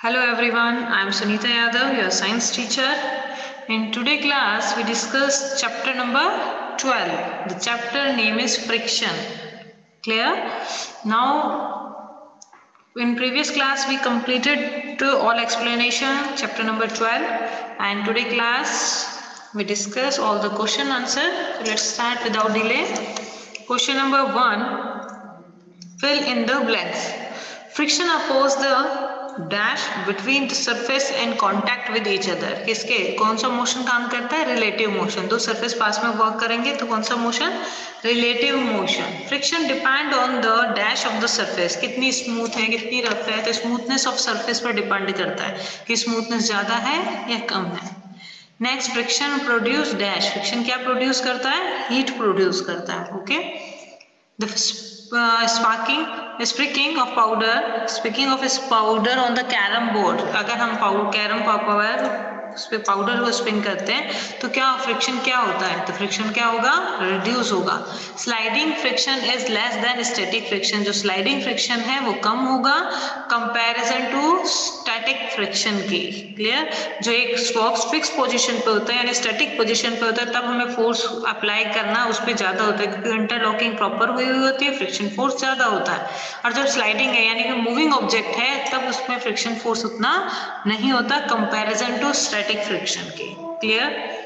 Hello everyone, I am Sunita Yadav, your science teacher. In today's class, we discuss chapter number 12. The chapter name is friction. Clear? Now, in previous class, we completed all explanation, chapter number 12. And today class, we discuss all the question answer. So let's start without delay. Question number 1, fill in the blanks. Friction oppose the dash between the surface and contact with each other. किसके कौन सा motion काम करता है? Relative motion. दो surface पास में work करेंगे तो कौन सा motion? Relative motion. Friction depend on the dash of the surface. कितनी स्मूथ है, कितनी रफ है, तो स्मूथनेस ऑफ सरफेस पर डिपेंड करता है कि स्मूथनेस ज्यादा है या कम है. Next, friction produce dash. Friction क्या प्रोड्यूस करता है? हीट प्रोड्यूस करता है. Okay. The sparking of powder. Speaking of is powder on the carom board. अगर हम कैरम पावर उस पे पाउडर को स्पिन करते हैं तो क्या फ्रिक्शन क्या होता है? तो फ्रिक्शन क्या होगा? रिड्यूस होगा. Sliding friction is less than static friction. जो स्लाइडिंग फ्रिक्शन है वो कम होगा कंपैरिजन टू स्टैटिक फ्रिक्शन की. क्लियर? जो एक बॉक्स फिक्स पोजीशन पे होता है यानी स्टैटिक पोजीशन पे होता है तब हमें फोर्स अप्लाई करना उस पर ज्यादा होता है क्योंकि इंटरलॉकिंग प्रॉपर हुई होती है, फ्रिक्शन फोर्स ज्यादा होता है. और जब स्लाइडिंग है यानी कि मूविंग ऑब्जेक्ट है तब उसमें फ्रिक्शन फोर्स उतना नहीं होता कंपैरिजन टू स्टैटिक फ्रिक्शन के. Clear?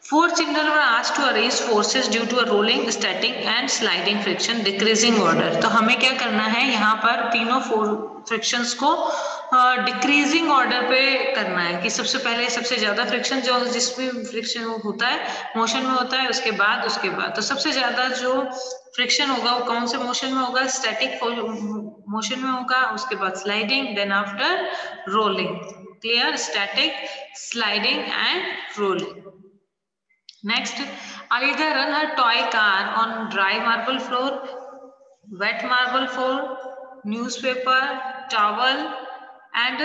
4 children were asked to arrange forces due to a rolling, static and sliding friction decreasing order. तो हमें क्या करना है? यहाँ पर तीनों फ्रिक्शंस को डिक्रीजिंग ऑर्डर पे करना है कि सबसे पहले सबसे ज्यादा फ्रिक्शन जो जिसमें फ्रिक्शन होता है मोशन में होता है, उसके बाद तो सबसे ज्यादा जो फ्रिक्शन होगा वो कौन से मोशन में होगा? स्टैटिक मोशन में होगा, उसके बाद sliding, then after rolling. Clear? Static, sliding and rolling. Next, Alida run her toy car on dry marble floor, wet marble floor, newspaper, towel, and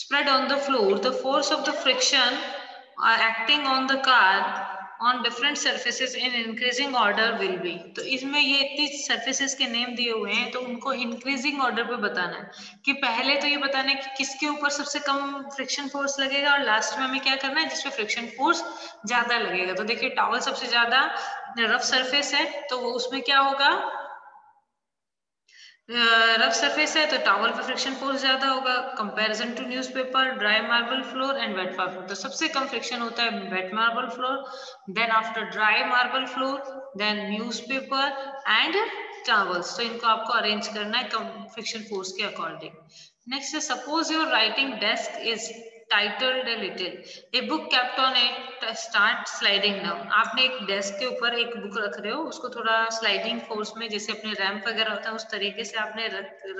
spread on the floor. The force of the friction acting on the car on different surfaces in increasing order will be. तो इसमें ये इतनी surfaces के name दिए हुए हैं तो उनको increasing order पे बताना है कि पहले तो ये बताना है कि किसके ऊपर सबसे कम फ्रिक्शन फोर्स लगेगा और लास्ट में हमें क्या करना है जिसपे फ्रिक्शन फोर्स ज्यादा लगेगा. तो देखिए टॉवल सबसे ज्यादा रफ सरफेस है तो वो उसमें क्या होगा? रफ सरफेस है तो टॉवल पे फ्रिक्शन फोर्स ज्यादा होगा comparison to newspaper, dry marble floor and wet marble floor. तो सबसे कम फ्रिक्शन होता है wet marble floor, then after dry marble floor, then newspaper and towels. तो इनको आपको अरेंज करना है कम फ्रिक्शन फोर्स के according. Next, suppose your writing desk is titled a little, a book kept on it start sliding down. आपने एक desk के ऊपर एक बुक रख रहे हो, उसको थोड़ा स्लाइडिंग फोर्स में जैसे अपने रैंप वगैरह होता है उस तरीके से आपने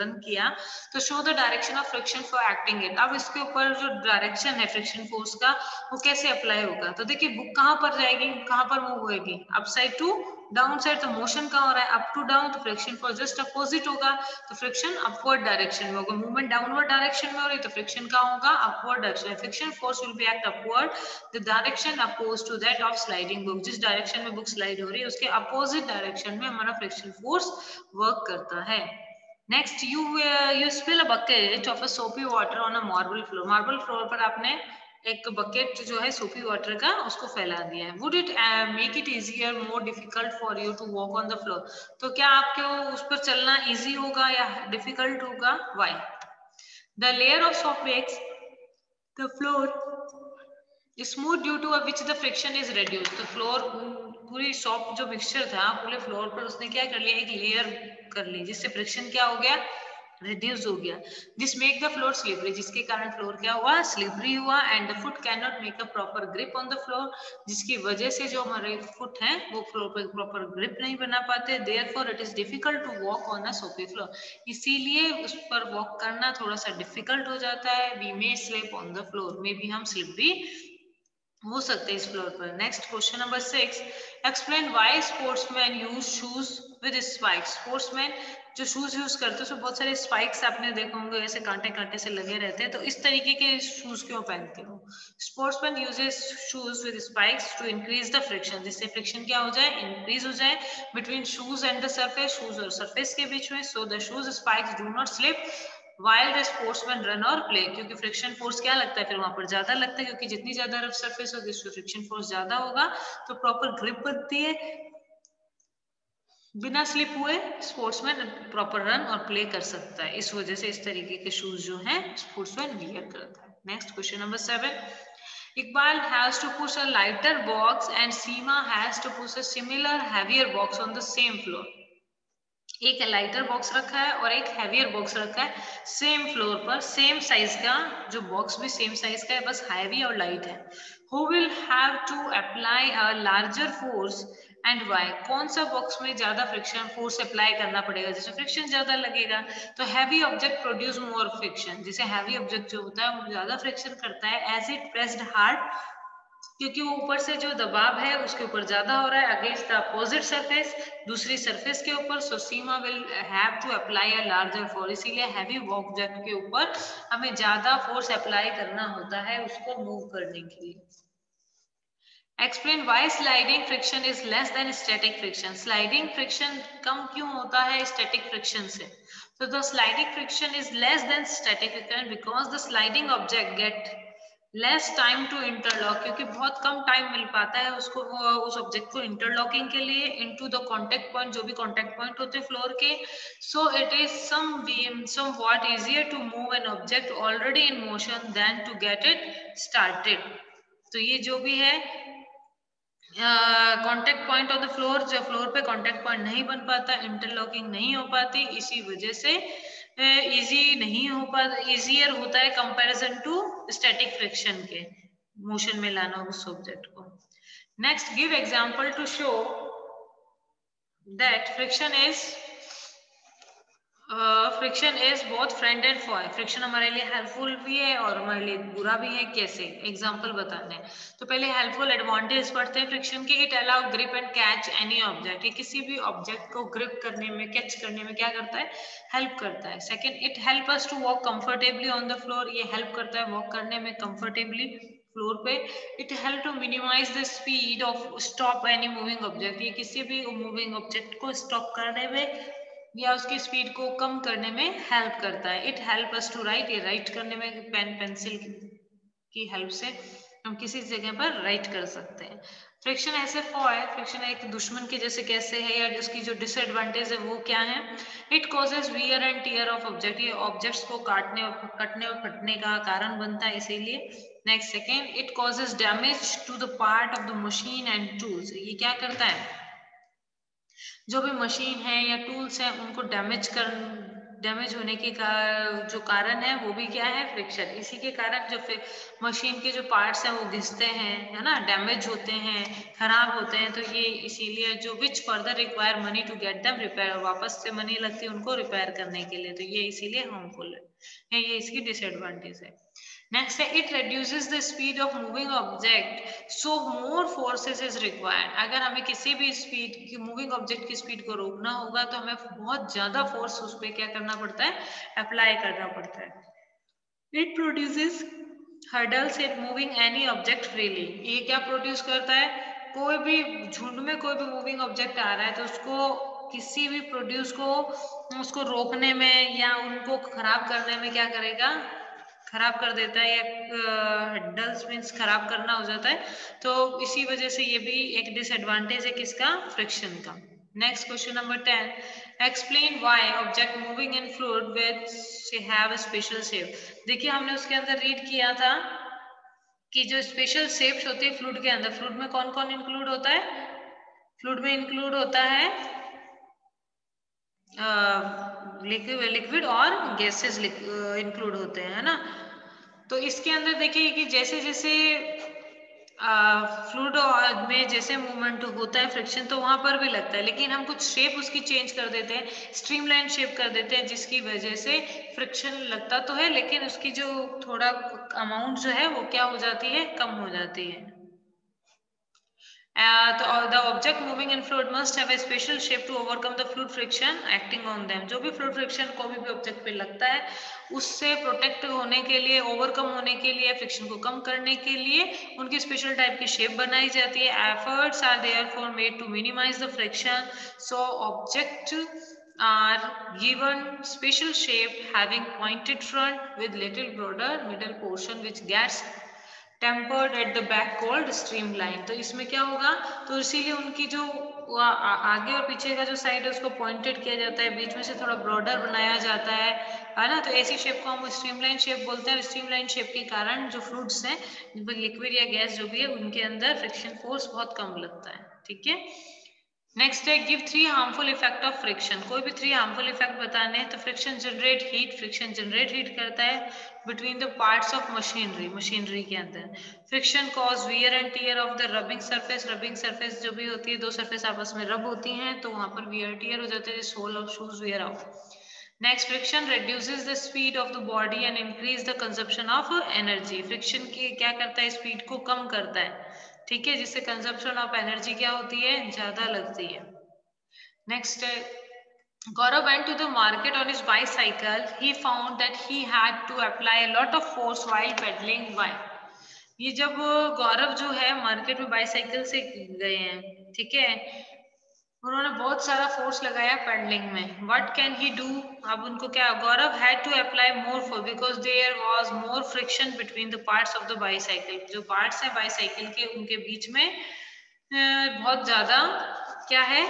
रन किया तो show the direction of friction for acting it. अब इसके ऊपर जो डायरेक्शन है फ्रिक्शन फोर्स का वो कैसे अप्लाई होगा? तो देखिए बुक कहाँ पर जाएगी, कहाँ पर मूव होएगी? Up side to down side. तो मोशन कहाँ हो रहा है? Up to down. तो फ्रिक्शन फोर्स जस्ट अपोजिट होगा तो फ्रिक्शन अपवर्ड डायरेक्शन में होगा. मूवमेंट डाउनवर्ड डायरेक्शन में हो रही तो फ्रिक्शन कहाँ होगा? Upward direction. Friction force will be act upward the direction oppose to that of sliding book. जिस डायरेक्शन में बुक स्लाइड हो रही है उसके अपोजिट डायरेक्शन में हमारा फ्रिक्शन फोर्स वर्क करता है. Next, you spill a bucket of a soapy water on a marble floor. Marble floor पर आपने एक बकेट जो है सोपी वाटर का उसको फैला दिया है. Would it make it easier more difficult for you to walk on the floor? तो क्या आपको उस पर चलना इजी होगा या डिफिकल्ट होगा? Why? The layer of soap makes the floor smooth due to which the friction is reduce. तो फ्लोर पूरी सॉफ्ट जो मिक्सचर था पूरे फ्लोर पर उसने क्या कर लिया? एक लेयर कर ली जिससे फ्रिक्शन क्या हो गया? रिड्यूस हो गया. This make the floor slippery. जिसके कारण फ्लोर क्या हुआ? स्लिपरी हुआ. And the foot can not make a proper grip on the floor. जिसकी वजह से जो हमारे फुट हैं वो फ्लोर पर प्रॉपर ग्रिप नहीं बना पाते. Therefore it is difficult to walk on a soapy floor. इसीलिए उस पर वॉक करना थोड़ा सा डिफिकल्ट हो जाता है. We may slip on the floor. में भी हम स्लिपरी हो सकते हैं इस फ्लोर पर. Next, question number 6, explain why sportsman use shoes with spikes. Sportsman जो शूज यूज करते हैं उसमें बहुत सारे स्पाइक्स आपने देखे होंगे ऐसे कांटे कांटे से लगे रहते हैं. तो इस तरीके के शूज क्यों पहनते हो? Sportsman uses shoes with spikes to increase the friction. जिससे फ्रिक्शन क्या हो जाए? इंक्रीज हो जाए between shoes and the surface. Shoes और सरफेस के बीच में. So the shoes spikes do not slip while the sportsman run or play, क्योंकि फ्रिक्शन फोर्स क्या लगता है फिर वहां पर ज्यादा लगता है, क्योंकि जितनी ज्यादा रफ सरफेस होगी उसमें फ्रिक्शन फोर्स ज्यादा होगा, तो प्रॉपर ग्रिप बनती है, बिना स्लिप हुए स्पोर्ट्समैन प्रॉपर रन और प्ले कर सकता है। इस वजह से इस तरीके के शूज जो हैं स्पोर्ट्समैन वियर करता है। Next question number 7, Iqbal has to push a lighter box and Seema has to push a similar heavier box on the same floor. एक लाइटर बॉक्स रखा है और एक हैवियर बॉक्स रखा है सेम फ्लोर पर, सेम साइज का, जो बॉक्स भी सेम साइज का है, बस हैवी और लाइट है। Who will have to apply a larger force and why? कौन सा बॉक्स में ज्यादा फ्रिक्शन फोर्स अप्लाई करना पड़ेगा, जैसे फ्रिक्शन ज्यादा लगेगा, तो heavy object produce more friction, जैसे हैवी ऑब्जेक्ट जो होता है वो ज्यादा फ्रिक्शन करता है एज इट प्रेस्ड हार्ड, क्योंकि वो ऊपर से जो दबाव है उसके ऊपर ज्यादा हो रहा है अगेंस्ट द अपोजिट सरफेस, दूसरी सरफेस के ऊपर। So Seema will have to apply a larger force, इसीलिए हैवी ऑब्जेक्ट के ऊपर हमें ज्यादा फोर्स अप्लाई करना होता है उसको मूव करने के लिए। Explain why sliding friction is less than static friction, sliding friction कम क्यों होता है स्टैटिक फ्रिक्शन से? तो the sliding friction is less than static friction because the sliding object get less time to interlock, क्योंकि बहुत कम टाइम मिल पाता है उसको उस ऑब्जेक्ट को इंटरलॉकिंग के लिए इनटू द कांटेक्ट पॉइंट, जो भी कांटेक्ट पॉइंट होते हैं फ्लोर के। So it is somewhat easier to move an object already in motion than to get it started। तो ये जो भी है contact point of the floor, जो फ्लोर पे कांटेक्ट पॉइंट नहीं बन पाता, इंटरलॉकिंग नहीं हो पाती, इसी वजह से इजी नहीं हो पाता, इजियर होता है कंपैरिजन टू स्टैटिक फ्रिक्शन के, मोशन में लाना उस ऑब्जेक्ट को। Next, give example to show that friction is both friend and foe, friction हमारे लिए हेल्पफुल भी है और हमारे लिए बुरा भी है। कैसे? एग्जांपल बताने हैं। तो पहले हेल्पफुल एडवांटेज पढ़ते हैं फ्रिक्शन के। It allow grip and catch any object, ये किसी भी ऑब्जेक्ट को ग्रिप करने में, कैच करने में क्या करता है? हेल्प करता है। Second, it help us to walk comfortably on the floor, ये हेल्प करता है वॉक करने में कंफर्टेबली फ्लोर पे। It help to minimise the speed of stop any moving object, ये किसी भी मूविंग ऑब्जेक्ट को स्टॉप करने में या उसकी स्पीड को कम करने में हेल्प करता है। It help us to write, ये राइट करने में पेन पेंसिल की हेल्प से हम किसी जगह पर राइट कर सकते हैं। फ्रिक्शन ऐसे है, फ्रिक्शन एक दुश्मन के जैसे कैसे है, या उसकी जो डिसएडवांटेज है वो क्या है? It causes wear and tear of object, ये ऑब्जेक्ट्स को कटने और फटने का कारण बनता है, इसीलिए। Next, second, it causes damage to the part of the machine and tools, ये क्या करता है? जो भी मशीन है या टूल्स है उनको डैमेज होने के जो कारण है वो भी क्या है? फ्रिक्शन। इसी के कारण जो मशीन के जो पार्ट्स हैं वो घिसते हैं, है ना, डैमेज होते हैं, खराब होते हैं, तो ये इसीलिए जो which further require money to get them repair, वापस से मनी लगती है उनको रिपेयर करने के लिए, तो ये इसीलिए हार्मफुल है, ये इसकी डिसएडवांटेज है। नेक्स्ट है, it reduces the speed of moving object so more forces is required, अगर हमें किसी भी स्पीड की मूविंग ऑब्जेक्ट की स्पीड को रोकना होगा तो हमें बहुत ज्यादा फोर्स उस पर क्या करना पड़ता है? अप्लाई करना पड़ता है। It produces hurdles in moving any object freely, ये क्या प्रोड्यूस करता है? कोई भी झुंड में कोई भी मूविंग ऑब्जेक्ट आ रहा है तो उसको किसी भी प्रोड्यूस को उसको रोकने में या उनको खराब करने में क्या करेगा? खराब कर देता है, या डल्स मीन्स खराब करना हो जाता है, तो इसी वजह से ये भी एक डिसएडवांटेज है किसका? फ्रिक्शन का। Next question number 10, explain why object moving in fluid which have a special shape. देखिए हमने उसके अंदर रीड किया था कि जो स्पेशल शेप्स होती है फ्लूइड के अंदर, फ्लूइड में कौन कौन इंक्लूड होता है? फ्लूइड में इंक्लूड होता है लिक्विड और गैसेस इंक्लूड होते हैं, है ना। तो इसके अंदर देखिए कि जैसे जैसे फ्लूइड में जैसे मूवमेंट होता है फ्रिक्शन तो वहां पर भी लगता है, लेकिन हम कुछ शेप उसकी चेंज कर देते हैं, स्ट्रीमलाइन शेप कर देते हैं, जिसकी वजह से फ्रिक्शन लगता तो है लेकिन उसकी जो थोड़ा अमाउंट जो है वो क्या हो जाती है? कम हो जाती है। The object moving in fluid must have a special shape to overcome the fluid friction acting on them। जो भी fluid friction कोई भी ऑब्जेक्ट पे लगता है उससे प्रोटेक्ट होने के लिए, ओवरकम होने के लिए, फ्रिक्शन को कम करने के लिए उनकी स्पेशल टाइप की शेप बनाई जाती है। Efforts are therefore made to minimise the friction, so object are given special shape having pointed front with little broader middle portion which gets tempered at the back called streamline। तो इसमें क्या होगा, तो इसीलिए उनकी जो आगे और पीछे का जो साइड है उसको पॉइंटेड किया जाता है, बीच में से थोड़ा ब्रॉडर बनाया जाता है ना। तो ऐसी शेप को हम स्ट्रीमलाइन शेप बोलते हैं। स्ट्रीमलाइन शेप के कारण जो फ्लूइड्स हैं, लिक्विड या गैस जो भी है, उनके अंदर फ्रिक्शन फोर्स बहुत कम लगता है। ठीक है, नेक्स्ट है give 3 harmful effect of friction. कोई भी 3 हार्मफुल इफेक्ट बताने हैं। तो friction generate heat, friction generate heat करता है between the parts of machinery, machinery के अंदर। Friction cause wear and tear of the rubbing surface, rubbing surface जो भी होती है, दो सरफेस आपस में रब होती हैं तो वहां पर वियर टियर हो जाते हैं, sole of shoes wear out. Next, friction reduces the speed of the body and increase the consumption of energy. Friction की क्या करता है, स्पीड को कम करता है। ठीक है, जिससे कंजप्शन ऑफ एनर्जी क्या होती है, ज्यादा लगती है। Next, Gaurav went to the market on his bicycle. He found that he had to apply a lot of force while pedaling. Why? ये जब गौरव जो है मार्केट में बाईसाइकिल से गए हैं, ठीक है, उन्होंने बहुत सारा फोर्स लगाया पेडलिंग में। व्हाट कैन ही डू, अब उनको क्या, Gaurav had to apply more force because there was more friction between the parts of the bicycle. जो पार्ट्स हैं बाईसाइकिल के, उनके बीच में बहुत ज्यादा क्या है,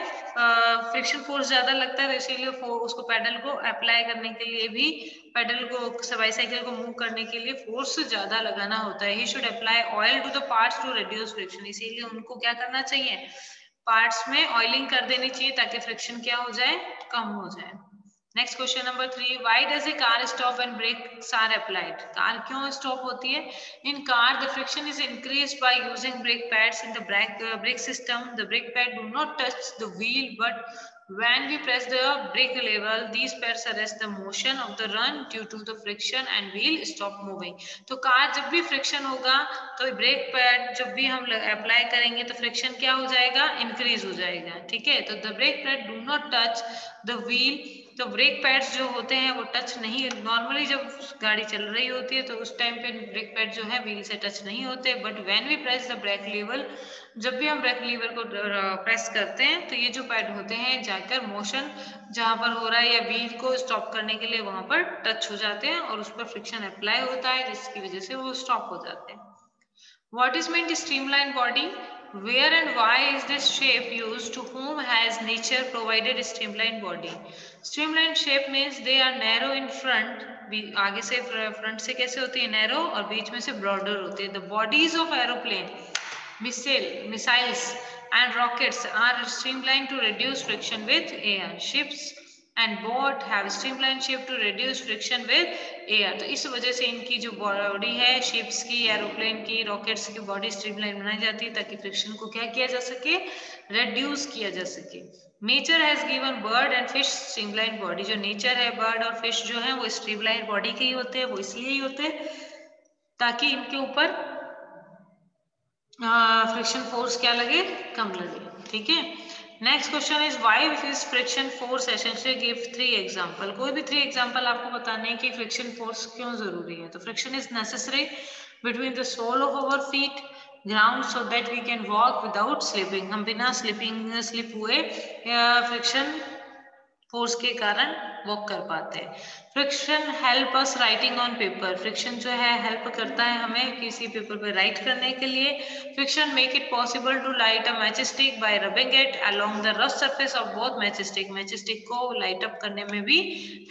फ्रिक्शन फोर्स ज्यादा लगता है, तो इसीलिए उसको पेडल को अप्लाई करने के लिए भी, पेडल को बाईसाइकिल को मूव करने के लिए फोर्स ज्यादा लगाना होता है। He should apply oil to the parts to reduce friction. इसीलिए उनको क्या करना चाहिए, पार्ट्स में ऑयलिंग कर देनी चाहिए ताकि फ्रिक्शन क्या हो जाए, कम हो जाए। Next question number 3, why does a car stop and brakes are applied. Car क्यों स्टॉप होती है। In car the friction is increased by using brake pads in the brake system. The brake pad do not touch the wheel but when we press the brake lever these pads arrest the motion of the run due to the friction and wheel stop moving। तो car जब भी friction होगा तो brake pad जब भी हम apply करेंगे तो फ्रिक्शन क्या हो जाएगा, इंक्रीज हो जाएगा। ठीक है, तो the brake pad do not touch the wheel. तो ब्रेक पैड्स जो होते हैं वो टच नहीं, नॉर्मली जब गाड़ी चल रही होती है तो उस टाइम पे ब्रेक पैड जो है व्हील से टच नहीं होते, but when we press the brake lever, जब भी हम ब्रेक लीवर को प्रेस करते हैं तो ये जो पैड होते हैं जाकर मोशन जहां पर हो रहा है या व्हील को स्टॉप करने के लिए वहां पर टच हो जाते हैं और उस पर फ्रिक्शन अप्लाई होता है जिसकी वजह से वो स्टॉप हो जाते हैं। What is meant streamlined body? Where and why is this shape used? To whom has nature provided streamlined body? Streamlined shape means they are narrow in front. आगे से फ्रंट से कैसे होती है, नैरो, और बीच में से ब्रॉडर होती है। The bodies of aeroplane, missiles and rockets are streamlined to reduce friction with air. Ships and boat have streamlined shape to reduce friction with air। तो इस वजह से इनकी जो बॉडी है, शिप्स की, एरोप्लेन की, रॉकेट्स की बॉडी स्ट्रीमलाइन बनाई जाती है ताकि फ्रिक्शन को क्या किया जा सके, रेड्यूस किया जा सके। Nature has given bird and fish streamline body. जो नेचर है, बर्ड और फिश जो है वो स्ट्रीमलाइन बॉडी के ही होते हैं। वो इसलिए ही होते हैं ताकि इनके ऊपर फ्रिक्शन फोर्स क्या लगे, कम लगे। ठीक है, next question is why is friction force essential. Give 3 example. कोई भी 3 एग्जांपल आपको बताने हैं कि फ्रिक्शन फोर्स क्यों जरूरी है। तो friction is necessary between the sole of our feet ground so that we can walk without slipping. हम बिना स्लिप हुए फ्रिक्शन फोर्स के कारण वॉक कर पाते हैं। Friction help us writing on paper. Friction जो है हेल्प करता है हमें किसी पेपर पे राइट करने के लिए। Friction make it possible to light a match stick by rubbing it along the rough surface of both match stick. Match stick को लाइट अप करने में भी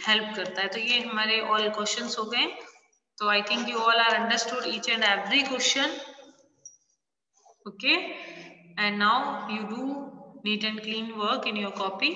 हेल्प करता है। तो ये हमारे ऑल क्वेश्चंस हो गए। तो I think you all are understood each and every question. Okay, and now you do neat and clean work in your copy.